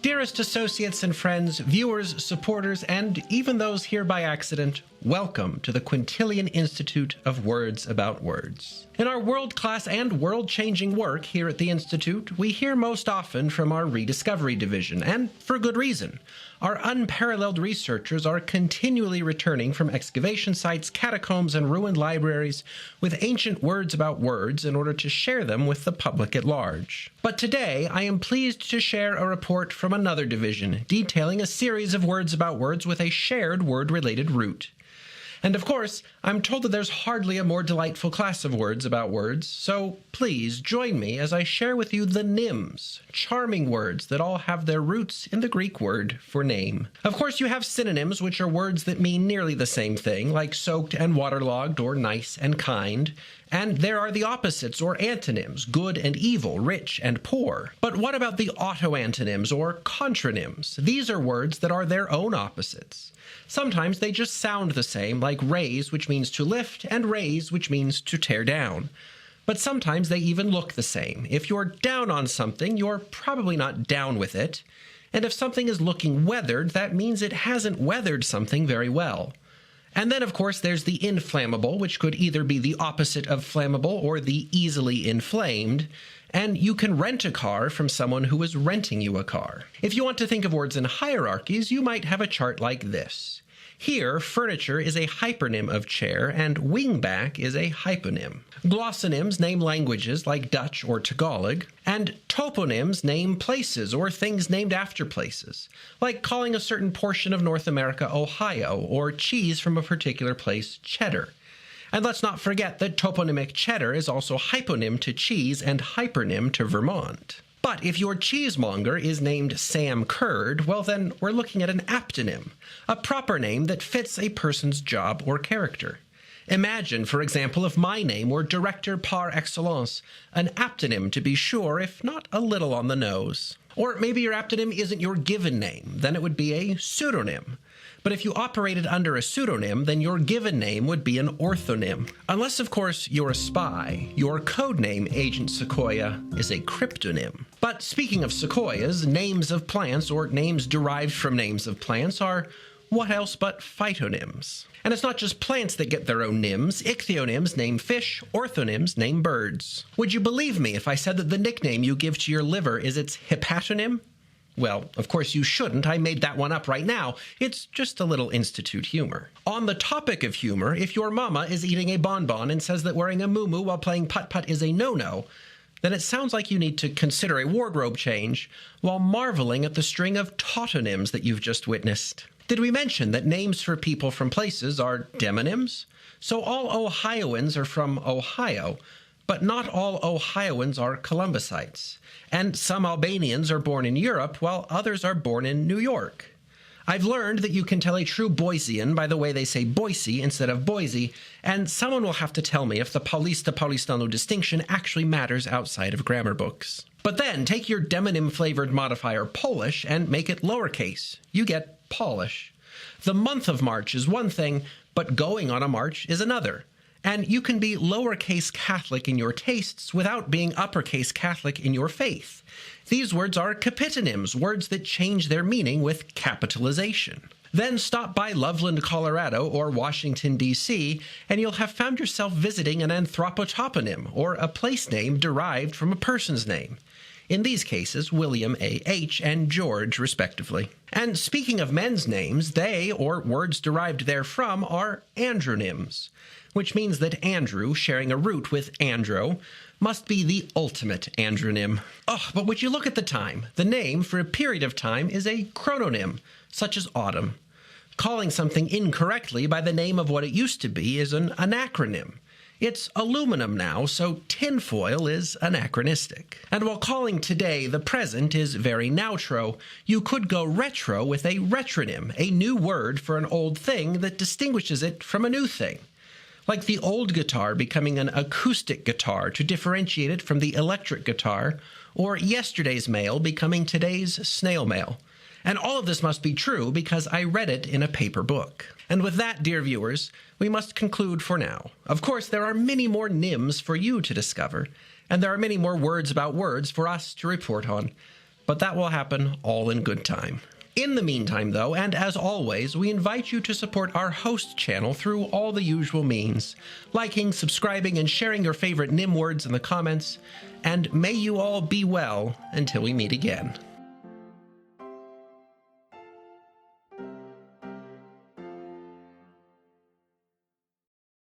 Dearest associates and friends, viewers, supporters, and even those here by accident, welcome to the Quintillion Institute of Words About Words. In our world-class and world-changing work here at the Institute, we hear most often from our Rediscovery Division, and for good reason. Our unparalleled researchers are continually returning from excavation sites, catacombs, and ruined libraries with ancient words about words in order to share them with the public at large. But today, I am pleased to share a report from another division detailing a series of words about words with a shared word-related root. And of course, I'm told that there's hardly a more delightful class of words about words, so please join me as I share with you the Nyms, charming words that all have their roots in the Greek word for name. Of course, you have synonyms, which are words that mean nearly the same thing, like soaked and waterlogged or nice and kind. And there are the opposites, or antonyms, good and evil, rich and poor. But what about the autoantonyms, or contronyms? These are words that are their own opposites. Sometimes they just sound the same, like raise, which means to lift, and raise, which means to tear down. But sometimes they even look the same. If you're down on something, you're probably not down with it. And if something is looking weathered, that means it hasn't weathered something very well. And then, of course, there's the inflammable, which could either be the opposite of flammable or the easily inflamed. And you can rent a car from someone who is renting you a car. If you want to think of words in hierarchies, you might have a chart like this. Here, furniture is a hypernym of chair, and wingback is a hyponym. Glossonyms name languages like Dutch or Tagalog, and toponyms name places or things named after places, like calling a certain portion of North America Ohio, or cheese from a particular place cheddar. And let's not forget that toponymic cheddar is also hyponym to cheese and hypernym to Vermont. But if your cheesemonger is named Sam Curd, well then we're looking at an aptonym, a proper name that fits a person's job or character. Imagine, for example, if my name were director par excellence, an aptonym to be sure, if not a little on the nose. Or maybe your aptonym isn't your given name, then it would be a pseudonym. But if you operated under a pseudonym, then your given name would be an orthonym. Unless, of course, you're a spy. Your code name, Agent Sequoia, is a cryptonym. But speaking of sequoias, names of plants or names derived from names of plants are what else but phytonyms. And it's not just plants that get their own nyms. Ichthyonyms name fish, orthonyms name birds. Would you believe me if I said that the nickname you give to your liver is its hepatonym? Well, of course you shouldn't. I made that one up right now. It's just a little institute humor. On the topic of humor, if your mama is eating a bonbon and says that wearing a muumuu while playing putt-putt is a no-no, then it sounds like you need to consider a wardrobe change while marveling at the string of tautonyms that you've just witnessed. Did we mention that names for people from places are demonyms? So all Ohioans are from Ohio, but not all Ohioans are Columbusites. And some Albanians are born in Europe, while others are born in New York. I've learned that you can tell a true Boisean by the way they say Boise instead of Boise, and someone will have to tell me if the Paulista Paulistano distinction actually matters outside of grammar books. But then, take your demonym-flavored modifier Polish and make it lowercase. You get Polish. The month of March is one thing, but going on a march is another. And you can be lowercase Catholic in your tastes without being uppercase Catholic in your faith. These words are capitonyms, words that change their meaning with capitalization. Then stop by Loveland, Colorado, or Washington, D.C., and you'll have found yourself visiting an anthropotoponym, or a place name derived from a person's name. In these cases, William A. H. and George, respectively. And speaking of men's names, they, or words derived therefrom, are andronyms, which means that Andrew, sharing a root with Andro, must be the ultimate andronym. Oh, but would you look at the time? The name for a period of time is a chrononym, such as autumn. Calling something incorrectly by the name of what it used to be is an anachronym. It's aluminum now, so tinfoil is anachronistic. And while calling today the present is very nowtro, you could go retro with a retronym, a new word for an old thing that distinguishes it from a new thing. Like the old guitar becoming an acoustic guitar to differentiate it from the electric guitar, or yesterday's mail becoming today's snail mail. And all of this must be true because I read it in a paper book. And with that, dear viewers, we must conclude for now. Of course, there are many more Nyms for you to discover, and there are many more words about words for us to report on. but that will happen all in good time. In the meantime, though, and as always, we invite you to support our host channel through all the usual means, liking, subscribing, and sharing your favorite Nym words in the comments, and may you all be well until we meet again.